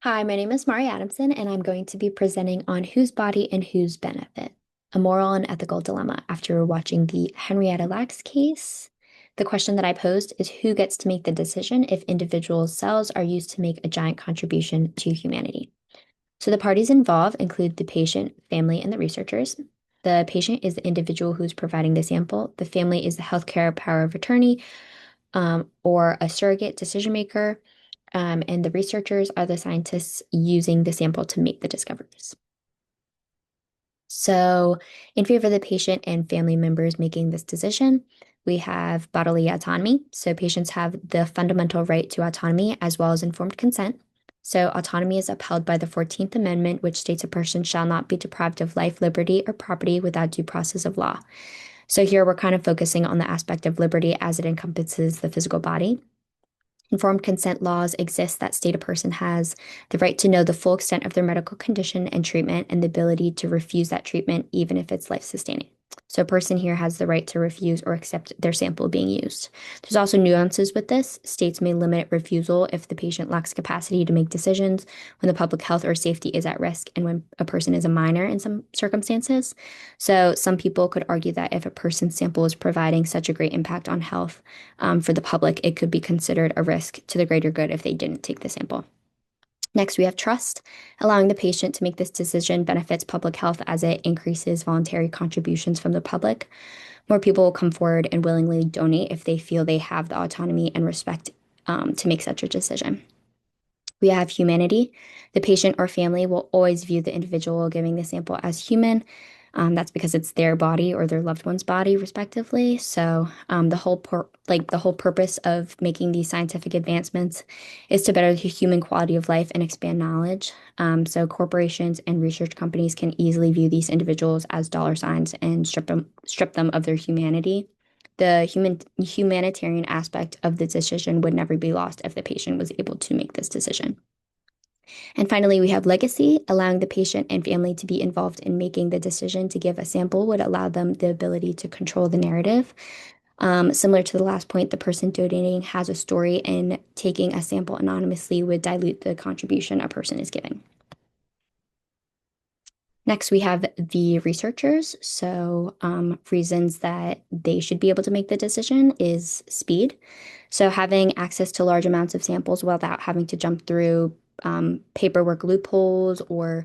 Hi, my name is Mari Adamson, and I'm going to be presenting on whose body and whose benefit, a moral and ethical dilemma after watching the Henrietta Lacks case. The question that I posed is who gets to make the decision if individual cells are used to make a giant contribution to humanity? So the parties involved include the patient, family, and the researchers. The patient is the individual who's providing the sample. The family is the healthcare power of attorney, or a surrogate decision maker, and the researchers are the scientists using the sample to make the discoveries. So, in favor of the patient and family members making this decision, we have bodily autonomy. So, patients have the fundamental right to autonomy as well as informed consent. So, autonomy is upheld by the 14th Amendment, which states a person shall not be deprived of life, liberty, or property without due process of law. So, here we're kind of focusing on the aspect of liberty as it encompasses the physical body. Informed consent laws exist that state a person has the right to know the full extent of their medical condition and treatment and the ability to refuse that treatment, even if it's life sustaining. So, a person here has the right to refuse or accept their sample being used. There's also nuances with this. States may limit refusal if the patient lacks capacity to make decisions, when the public health or safety is at risk, and when a person is a minor in some circumstances. So, some people could argue that if a person's sample is providing such a great impact on health, for the public, it could be considered a risk to the greater good if they didn't take the sample. Next, we have trust. Allowing the patient to make this decision benefits public health as it increases voluntary contributions from the public. More people will come forward and willingly donate if they feel they have the autonomy and respect to make such a decision. We have humanity. The patient or family will always view the individual giving the sample as human. That's because it's their body or their loved one's body, respectively. So the whole purpose of making these scientific advancements is to better the human quality of life and expand knowledge. So corporations and research companies can easily view these individuals as dollar signs and strip them of their humanity. The humanitarian aspect of the decision would never be lost if the patient was able to make this decision. And finally, we have legacy. Allowing the patient and family to be involved in making the decision to give a sample would allow them the ability to control the narrative. Similar to the last point, the person donating has a story, and taking a sample anonymously would dilute the contribution a person is giving. Next, we have the researchers. So, reasons that they should be able to make the decision is speed. So, having access to large amounts of samples without having to jump through paperwork loopholes or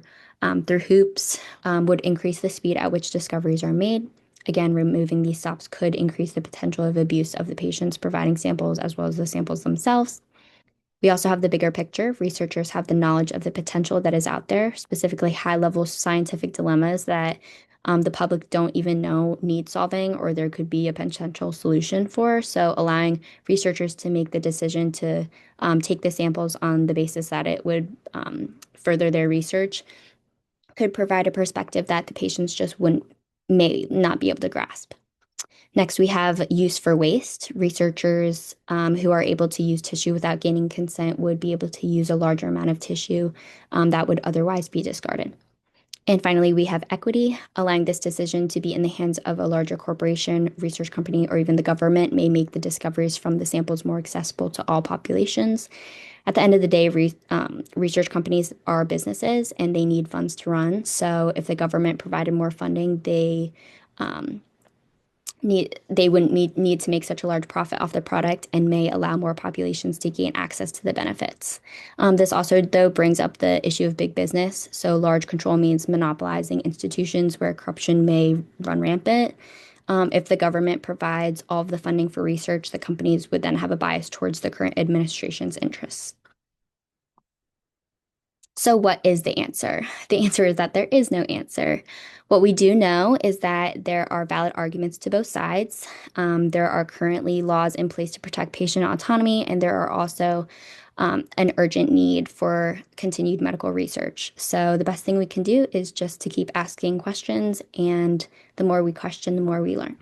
through hoops would increase the speed at which discoveries are made. Again, removing these stops could increase the potential of abuse of the patients providing samples as well as the samples themselves. We also have the bigger picture. Researchers have the knowledge of the potential that is out there, specifically high-level scientific dilemmas that the public don't even know need solving or there could be a potential solution for. So allowing researchers to make the decision to take the samples on the basis that it would further their research could provide a perspective that the patients just wouldn't may not be able to grasp. Next, we have use for waste. Researchers who are able to use tissue without gaining consent would be able to use a larger amount of tissue that would otherwise be discarded. And finally, we have equity. Allowing this decision to be in the hands of a larger corporation, research company, or even the government may make the discoveries from the samples more accessible to all populations. At the end of the day, research companies are businesses and they need funds to run. So if the government provided more funding, um, they wouldn't need to make such a large profit off the product and may allow more populations to gain access to the benefits. This also, though, brings up the issue of big business. So large control means monopolizing institutions where corruption may run rampant. If the government provides all of the funding for research, the companies would then have a bias towards the current administration's interests. So, what is the answer? The answer is that there is no answer. What we do know is that there are valid arguments to both sides. There are currently laws in place to protect patient autonomy, and there are also an urgent need for continued medical research. So, the best thing we can do is just to keep asking questions, and the more we question, the more we learn.